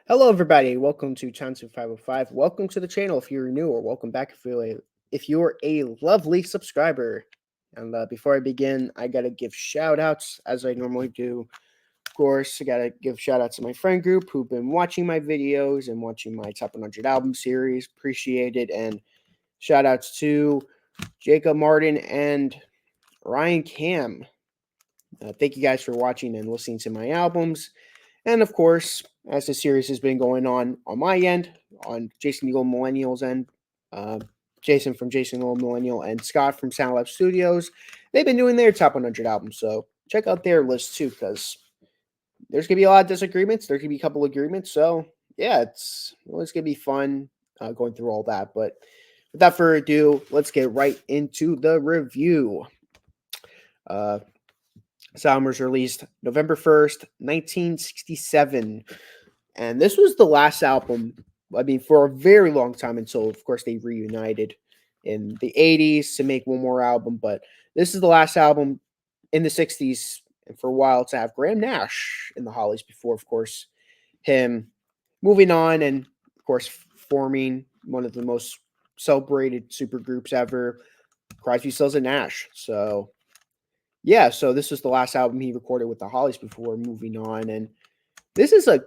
Hello, everybody. Welcome to Chansu 505. Welcome to the channel if you're new, or welcome back if you're a lovely subscriber. And before I begin, I gotta give shout outs as I normally do. Of course, I gotta give shout outs to my friend group who've been watching my videos and watching my top 100 album series. Appreciate it. And shout outs to Jacob Martin and Ryan Cam. Thank you guys for watching and listening to my albums. And of course, as the series has been going on my end, on Jason Eagle Millennial's end, uh, Jason from Jason Eagle Millennial and Scott from Sound Lab Studios, they've been doing their top 100 albums. So check out their list too, because there's gonna be a lot of disagreements. There could be a couple of agreements. So yeah, it's gonna be fun going through all that. But without further ado, let's get right into the review. Uh, this album was released November 1st, 1967. And this was the last album, I mean, for a very long time until, of course, they reunited in the 80s to make one more album. But this is the last album in the 60s and for a while to have Graham Nash in the Hollies before, of course, him moving on and, of course, forming one of the most celebrated supergroups ever, Crosby, Stills, and Nash. So, yeah, so this was the last album he recorded with the Hollies before moving on. And this is a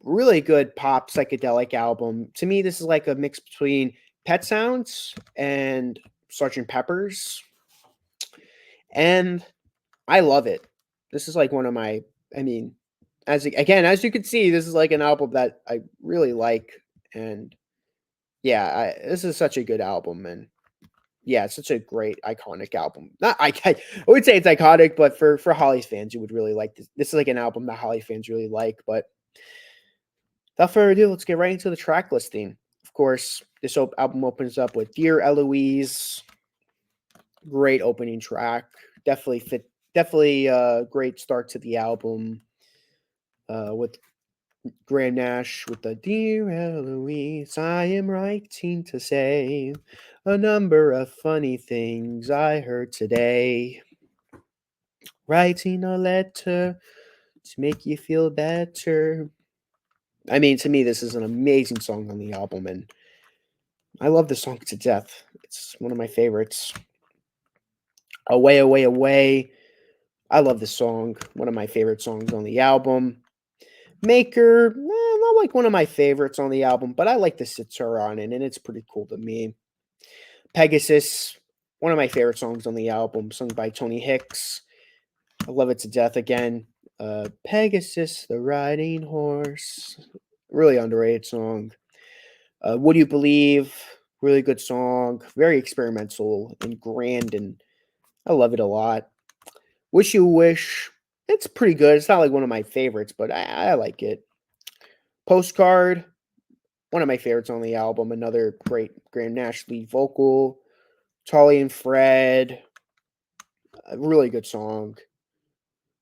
really good pop psychedelic album. To me, this is like a mix between Pet Sounds and Sergeant Pepper's, and I love it. This is like one of my, I mean, as you can see, this is like an album that I really like, and yeah, this is such a good album, and yeah, it's such a great iconic album. Not I would say it's iconic, but for Hollies fans, you would really like this. This is like an album that Holly fans really like, but without further ado, let's get right into the track listing. Of course, this album opens up with Dear Eloise. Great opening track. Definitely a great start to the album. With Graham Nash with the Dear Eloise, I am writing to say a number of funny things I heard today. Writing a letter to make you feel better. I mean, to me, this is an amazing song on the album, and I love this song to death. It's one of my favorites. Away, Away, Away. I love this song. One of my favorite songs on the album. Maker, not like one of my favorites on the album, but I like the sitar on it, and it's pretty cool to me. Pegasus, one of my favorite songs on the album, sung by Tony Hicks. I love it to death again. Pegasus, the riding horse. Really underrated song. Would You Believe? Really good song. Very experimental and grand, and I love it a lot. Wish You Wish. It's pretty good. It's not like one of my favorites, but I like it. Postcard. One of my favorites on the album. Another great Graham Nash lead vocal. Charlie and Fred. A really good song.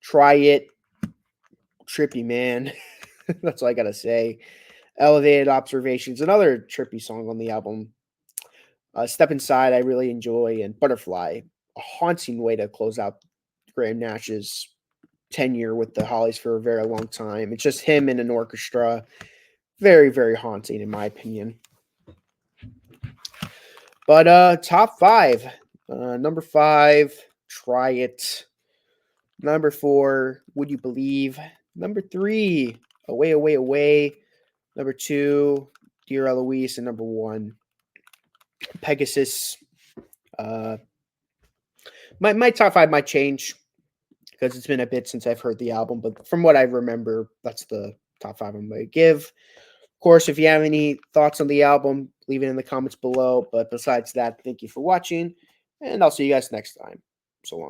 Try It. Trippy, man. That's all I gotta say. Elevated Observations. Another trippy song on the album. Step Inside, I really enjoy, and Butterfly, a haunting way to close out Graham Nash's tenure with the Hollies for a very long time. It's just him in an orchestra. Very, very haunting, in my opinion. But top five. Number 5, Try It. Number 4, Would You Believe? Number 3, Away, Away, Away. Number 2, Dear Eloise. And number 1, Pegasus. Uh, my top 5 might change because it's been a bit since I've heard the album, but from what I remember, that's the top 5 I'm going to give. Of course, if you have any thoughts on the album, leave it in the comments below. But besides that, thank you for watching, and I'll see you guys next time. So long.